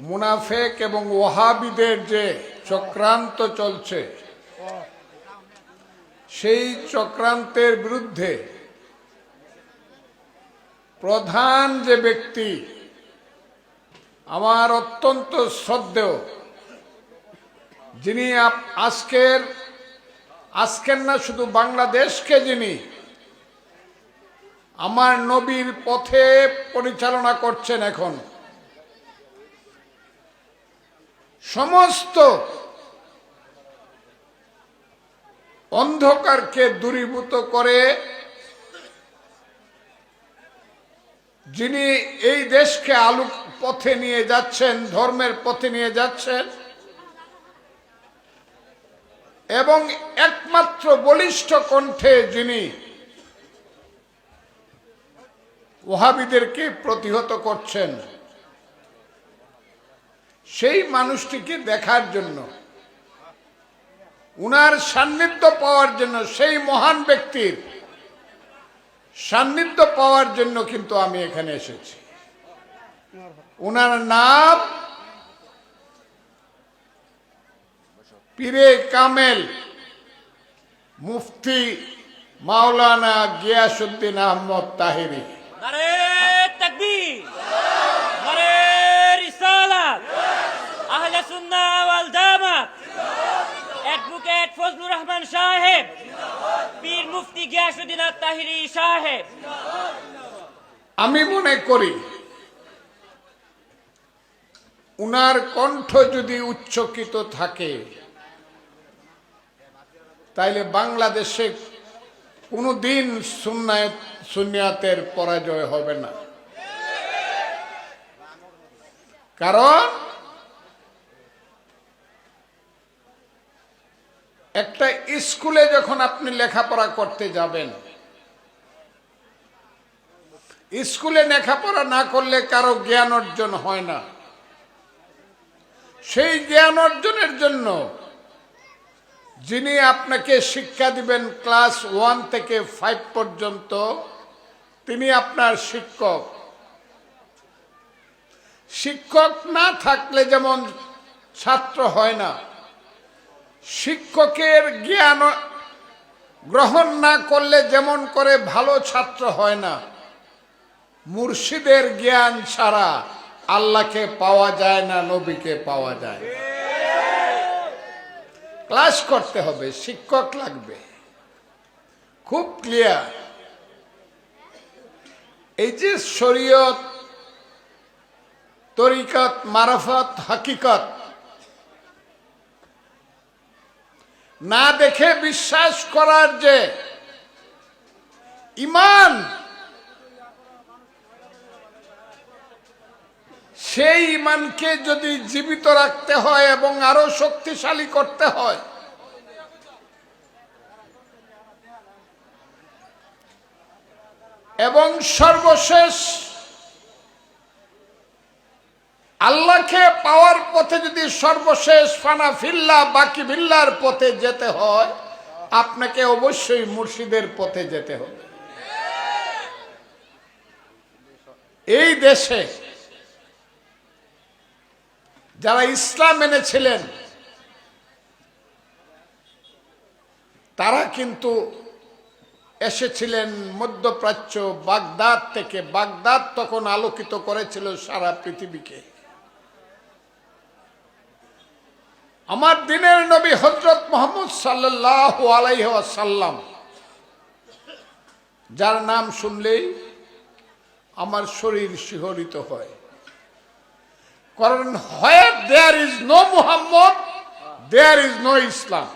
মুনাফেক এবং ওয়াহাবিদের যে চক্রান্ত চলছে, সেই চক্রান্তের বিরুদ্ধে প্রধান যে ব্যক্তি, আমার অত্যন্ত শ্রদ্ধেয়, যিনি আজকের না শুধু বাংলাদেশকে যিনি আমার নবীর পথে পরিচালনা করছেন, এখন সমস্ত অন্ধকারকে দূরীভূত করে যিনি এই দেশকে আলোক পথে নিয়ে যাচ্ছেন, ধর্মের পথে নিয়ে যাচ্ছেন, এবং একমাত্র বলিষ্ঠ কণ্ঠে যিনি ওয়াহাবিদেরকে প্রতিহত করছেন, সেই মানুষটিকে দেখার জন্য, উনার সান্নিধ্য পাওয়ার জন্য, সেই মহান ব্যক্তির সান্নিধ্য পাওয়ার জন্য কিন্তু আমি এখানে এসেছি। উনার নাম পীরে কামেল মুফতি মাওলানা গিয়াসউদ্দিন আহমদ তাহেরি। নারে তাকবীর, নারে রিসালাত, আহলে সুন্নাহ ওয়াল জামাত, অ্যাডভোকেট ফজলুর রহমান সাহেব, পীর মুফতি গিয়াসউদ্দিন তাহেরি সাহেব। আমি মনে করি উনার কণ্ঠ যদি উচ্চকিত থাকে, তাইলে বাংলাদেশে কোনোদিন সুন্নিয়াতের পরাজয় হবে না। কারণ একটা স্কুলে যখন আপনি লেখাপড়া করতে যাবেন, স্কুলে লেখাপড়া না করলে কারো জ্ঞান অর্জন হয় না। সেই জ্ঞান অর্জনের জন্য যিনি আপনাকে শিক্ষা দিবেন ক্লাস 1 থেকে 5 পর্যন্ত, তিনি আপনার শিক্ষক। শিক্ষক না থাকলে যেমন ছাত্র হয় না, শিক্ষকের জ্ঞান গ্রহণ না করলে যেমন করে ভালো ছাত্র হয় না, মুর্শিদের জ্ঞান ছাড়া আল্লাহকে পাওয়া যায় না, নবীকে পাওয়া যায় না। ক্লাস করতে হবে, শিক্ষক লাগবে। খুব ক্লিয়ার। এই যে শরীয়ত, তরিকত, মারফত, হাকিকত না দেখে বিশ্বাস করার যে ঈমান, সেই ঈমানকে যদি জীবিত রাখতে হয় এবং আরো শক্তিশালী করতে হয়, এবং সর্বশেষ আল্লাহকে পাওয়ার পথে যদি সর্বশেষ ফানা ফিল্লাহ বাকি বিল্লাহর পথে যেতে হয়, আপনাকে অবশ্যই মুর্শিদের পথে যেতে হবে। এই দেশে যারা ইসলাম এনেছিলেন, তারা কিন্তু এসেছিলেন মধ্যপ্রাচ্য, বাগদাদ থেকে। বাগদাদ তখন আলোকিত করেছিল সারা পৃথিবীকে। আমার দিনের নবী হযরত মুহাম্মদ সাল্লাল্লাহু আলাইহি ওয়াসাল্লাম, যার নাম শুনলেই আমার শরীর শিহরিত হয়। কারণ where there is no Muhammad, there is no Islam.